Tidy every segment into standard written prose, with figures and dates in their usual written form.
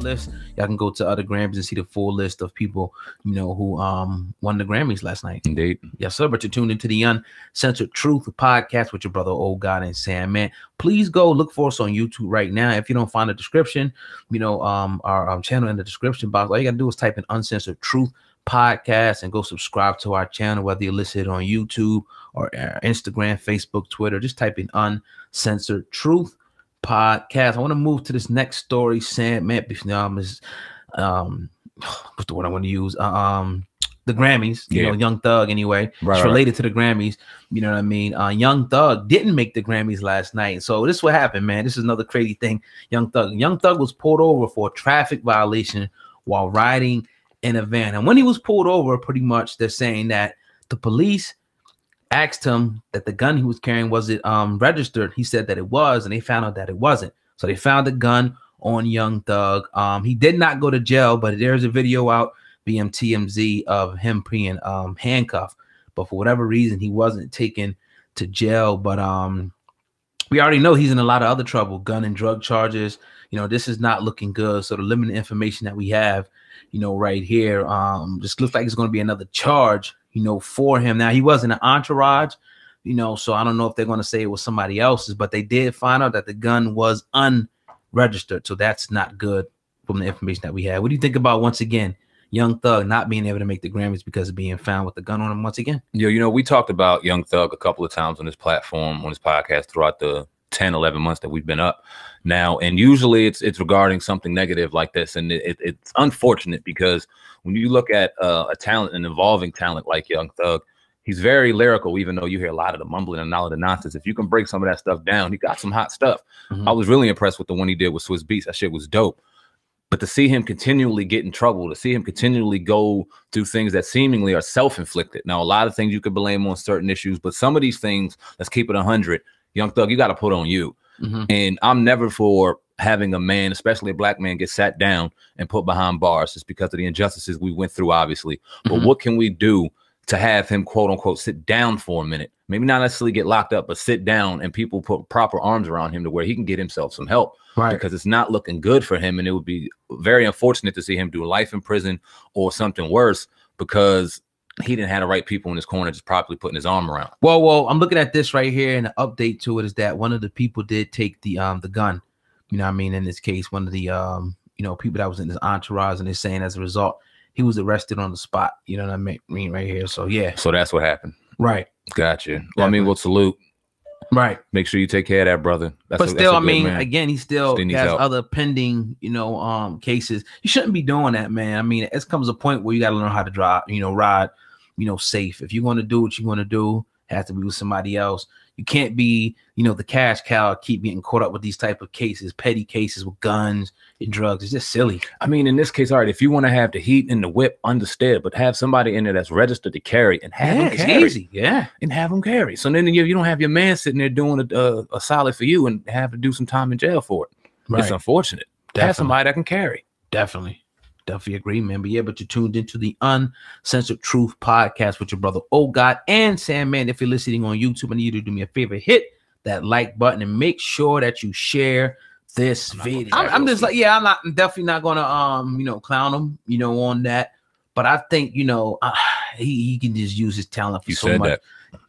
list, y'all can go to other Grammys and see the full list of people, you know, who won the Grammys last night. Indeed. Yes, sir. But you're tuned into the Uncensored Truth podcast with your brother, Old God, and SamAnt. Please go look for us on YouTube right now. If you don't find the description, you know, our channel in the description box, all you gotta do is type in Uncensored Truth podcast and go subscribe to our channel, whether you listen to it on YouTube or Instagram, Facebook, Twitter. Just type in Uncensored Truth podcast. I want to move to this next story, SamAnt. What's the word I want to use? The Grammys, you know, Young Thug anyway. It's related to the Grammys. You know what I mean? Young Thug didn't make the Grammys last night. So this is what happened, man. This is another crazy thing. Young Thug was pulled over for a traffic violation while riding in a van. And when he was pulled over, pretty much they're saying that the police asked him that the gun he was carrying, was it registered? He said that it was, and they found out that it wasn't. So they found the gun on Young Thug. He did not go to jail, but there's a video out via TMZ of him being handcuffed. But for whatever reason, he wasn't taken to jail. But we already know he's in a lot of other trouble, gun and drug charges. You know, this is not looking good. So the limited information that we have, you know, right here, just looks like it's going to be another charge, you know, for him. Now, he was in an entourage, you know, so I don't know if they're going to say it was somebody else's, but they did find out that the gun was unregistered. So that's not good from the information that we have. What do you think about, once again, Young Thug not being able to make the Grammys because of being found with the gun on him once again? Yo, you know, we talked about Young Thug a couple of times on this platform, on this podcast throughout the 10, 11 months that we've been up now. And usually it's regarding something negative like this. And it's unfortunate because when you look at a talent, an evolving talent like Young Thug, he's very lyrical, even though you hear a lot of the mumbling and all of the nonsense. If you can break some of that stuff down, he got some hot stuff. I was really impressed with the one he did with Swiss Beats. That shit was dope. But to see him continually get in trouble, to see him continually go through things that seemingly are self-inflicted. Now, a lot of things you could blame on certain issues, but some of these things, let's keep it 100. Young Thug, you got to put on you. And I'm never for having a man, especially a black man, get sat down and put behind bars just because of the injustices we went through, obviously. But what can we do to have him, quote unquote, sit down for a minute? Maybe not necessarily get locked up, but sit down and people put proper arms around him to where he can get himself some help. Because it's not looking good for him. And it would be very unfortunate to see him do life in prison or something worse because he didn't have the right people in his corner just properly putting his arm around. Well, I'm looking at this right here, and the update to it is that one of the people did take the gun. You know what I mean? In this case, one of the you know, people that was in his entourage, and they're saying as a result, he was arrested on the spot. You know what I mean? Right here. So yeah. So that's what happened. Right. Gotcha. Well, I mean, we'll salute. Right. Make sure you take care of that brother. But still, I mean, again, he still has other pending, you know, cases. You shouldn't be doing that, man. I mean, it comes a point where you got to learn how to drive, you know, ride, you know, safe. If you want to do what you want to do, it has to be with somebody else. You can't be, you know, the cash cow, keep getting caught up with these type of cases, petty cases with guns and drugs. It's just silly. I mean, in this case, all right, if you want to have the heat and the whip, understood, but have somebody in there that's registered to carry and have them carry. It's easy. Yeah. And have them carry. So then you don't have your man sitting there doing a solid for you and have to do some time in jail for it. Right. It's unfortunate. Have somebody that can carry. Definitely agree, man. But yeah, but you're tuned into the Uncensored Truth podcast with your brother Old God and SamAnt. If you're listening on YouTube, I need you to do me a favor, hit that like button and make sure that you share this video. I'm just like, yeah, I'm definitely not gonna you know, clown him, you know, on that. But I think, you know, he can just use his talent for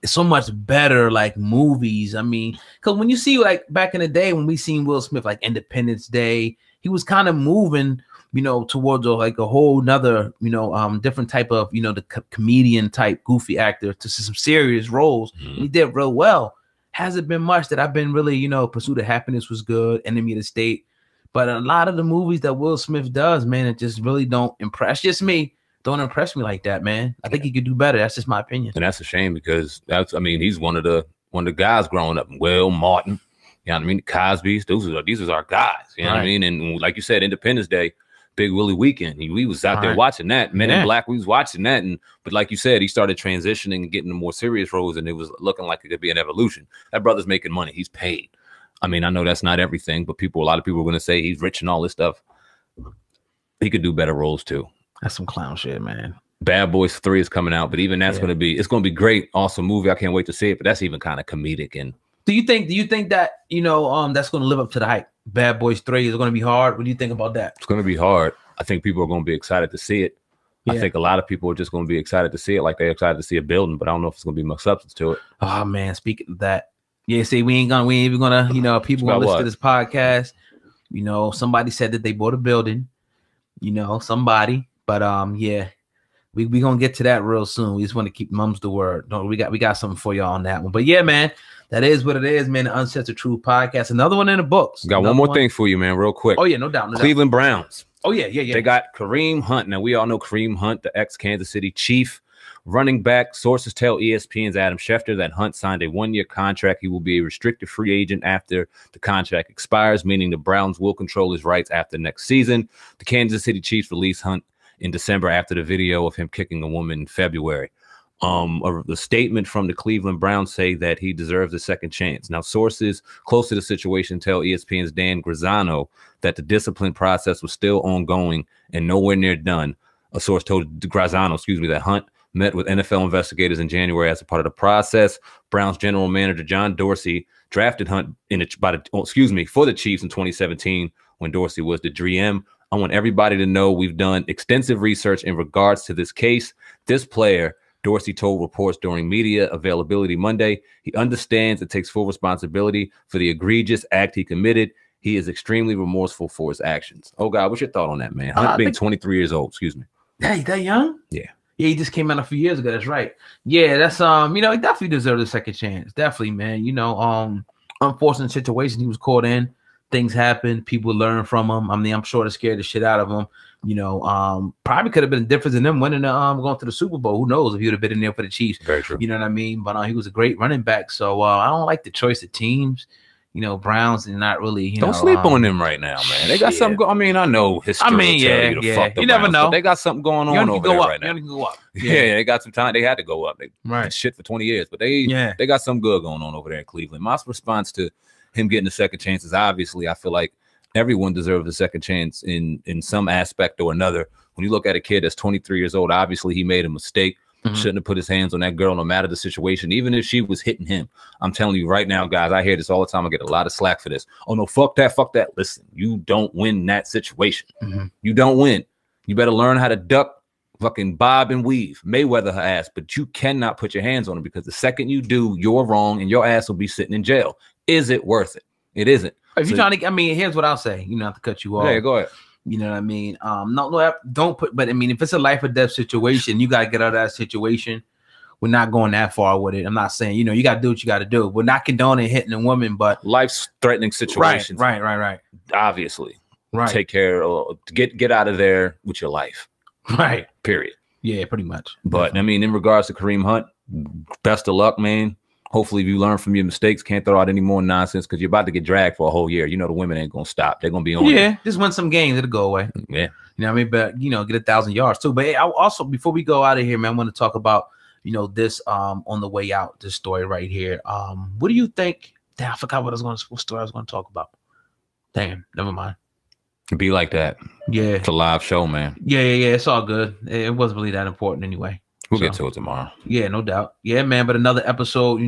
so much better, like movies. I mean, because when you see, like, back in the day when we seen Will Smith, like Independence Day, he was kind of moving, you know, towards like a whole nother, you know, different type of, you know, the comedian type goofy actor to some serious roles. And he did real well. Hasn't been much that I've been really, you know, Pursuit of Happiness was good, Enemy of the State. But a lot of the movies that Will Smith does, man, it just really don't impress. Just me. Don't impress me like that, man. I think he could do better. That's just my opinion. And that's a shame because I mean, he's one of the guys growing up. Will, Martin, you know what I mean? Cosby's, these are our guys. You know what I mean? And like you said, Independence Day, Big Willie weekend. We was out there watching that. Men in Black, we was watching that. But like you said, he started transitioning and getting the more serious roles, and it was looking like it could be an evolution. That brother's making money. He's paid. I mean, I know that's not everything, but a lot of people are going to say he's rich and all this stuff. He could do better roles too. That's some clown shit, man. Bad Boys 3 is coming out, but even that's going to be great. Awesome movie. I can't wait to see it, but that's even kind of comedic and Do you think that, that's going to live up to the hype? Bad Boys 3 is going to be hard. What do you think about that? It's going to be hard. I think people are going to be excited to see it. Yeah. I think a lot of people are just going to be excited to see it, like they're excited to see a building, but I don't know if it's going to be much substance to it. Oh man, speaking of that, yeah, see, we ain't even gonna, people gonna listen to this podcast. Somebody said that they bought a building, somebody, but yeah, we gonna get to that real soon. We just want to keep mum's the word. No, we got something for y'all on that one. But yeah, man, that is what it is, man. The Uncensored Truth podcast. Another one in the books. Got one more thing for you, man, real quick. Oh yeah, no doubt. Cleveland Browns. Oh yeah. They got Kareem Hunt. Now we all know Kareem Hunt, the ex-Kansas City Chief running back. Sources tell ESPN's Adam Schefter that Hunt signed a 1-year contract. He will be a restricted free agent after the contract expires, meaning the Browns will control his rights after next season. The Kansas City Chiefs released Hunt in December after the video of him kicking a woman in February. The statement from the Cleveland Browns say that he deserves a second chance. Now, sources close to the situation tell ESPN's Dan Grazzano that the discipline process was still ongoing and nowhere near done. A source told Grazzano, that Hunt met with NFL investigators in January as a part of the process. Browns general manager John Dorsey drafted Hunt for the Chiefs in 2017 when Dorsey was the GM. I want everybody to know we've done extensive research in regards to this case. This player, Dorsey told reports during media availability Monday, he understands it takes full responsibility for the egregious act he committed. He is extremely remorseful for his actions. Oh, God, what's your thought on that, man? Hunt being 23 years old, Hey, that young? Yeah. Yeah, he just came out a few years ago. That's right. Yeah, that's he definitely deserved a second chance. Definitely, man. Unfortunate situation he was caught in. Things happen. People learn from him. I mean, I'm sure it scared the shit out of him. Probably could have been a difference in them winning going to the Super Bowl. Who knows if he would have been in there for the Chiefs? Very true. You know what I mean? But he was a great running back. So I don't like the choice of teams. Browns and not really. Don't sleep on them right now, man. They got something. I mean, I know history. You never know. They got something going on over there right now. You go up. Yeah, they got some time. They had to go up. They shit for 20 years, but they got some good going on over there in Cleveland. My response to him getting a second chance is obviously I feel like everyone deserves a second chance in some aspect or another. When you look at a kid that's 23 years old, obviously he made a mistake. Shouldn't have put his hands on that girl no matter the situation, even if she was hitting him. I'm telling you right now, guys, I hear this all the time. I get a lot of slack for this. Oh, no, fuck that. Listen, you don't win that situation. You don't win. You better learn how to duck, fucking bob and weave, Mayweather her ass, but you cannot put your hands on her because the second you do, you're wrong and your ass will be sitting in jail. Is it worth it? It isn't. If you're trying to, here's what I'll say. Not to cut you off. Yeah, go ahead. You know what I mean? No, don't put. But if it's a life or death situation, you gotta get out of that situation. We're not going that far with it. I'm not saying you got to do what you got to do. We're not condoning hitting a woman, but life-threatening situations. Right. Obviously, take care. Get out of there with your life. Right. Period. Yeah, pretty much. But in regards to Kareem Hunt, best of luck, man. Hopefully you learn from your mistakes. Can't throw out any more nonsense because you're about to get dragged for a whole year. The women ain't going to stop. They're going to be on you. Just win some games. It'll go away. Yeah. But, get 1,000 yards too. But I also, before we go out of here, man, I want to talk about, this on the way out, this story right here. What do you think? Damn, I forgot what story I was going to talk about. Damn, never mind. It'd be like that. Yeah. It's a live show, man. Yeah. It's all good. It wasn't really that important anyway. We'll get to it tomorrow. Yeah, no doubt. Yeah, man. But another episode,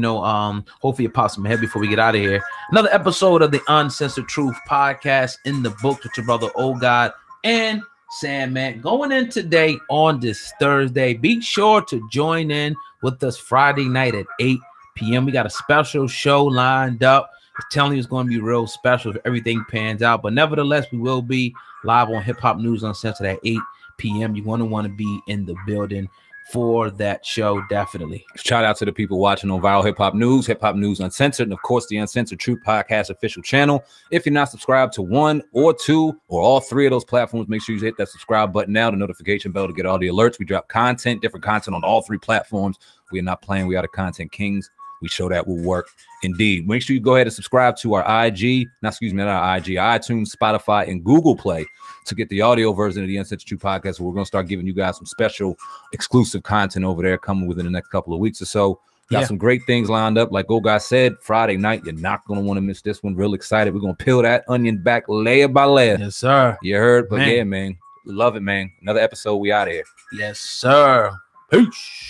hopefully it pops in my head before we get out of here. Another episode of the Uncensored Truth podcast in the book with your brother, Old God and SamAnt. Going in today on this Thursday. Be sure to join in with us Friday night at 8 p.m. We got a special show lined up. I'm telling you, it's going to be real special if everything pans out. But nevertheless, we will be live on Hip Hop News Uncensored at 8 p.m. You're going to want to be in the building for that show, definitely. Shout out to the people watching on Viral Hip Hop News Uncensored, and of course the Uncensored Truth Podcast official channel. If you're not subscribed to one or two or all three of those platforms, make sure you hit that subscribe button now, the notification bell to get all the alerts. We drop different content on all three platforms. We are not playing. We are the content kings. We show that will work indeed. Make sure you go ahead and subscribe to our iTunes, Spotify, and Google Play to get the audio version of the Uncensored Truth Podcast. We're going to start giving you guys some special exclusive content over there coming within the next couple of weeks or so. Got some great things lined up. Like Old Guy said, Friday night, you're not going to want to miss this one. Real excited. We're going to peel that onion back layer by layer. Yes, sir. You heard? But yeah, man. Love it, man. Another episode. We out of here. Yes, sir. Peace.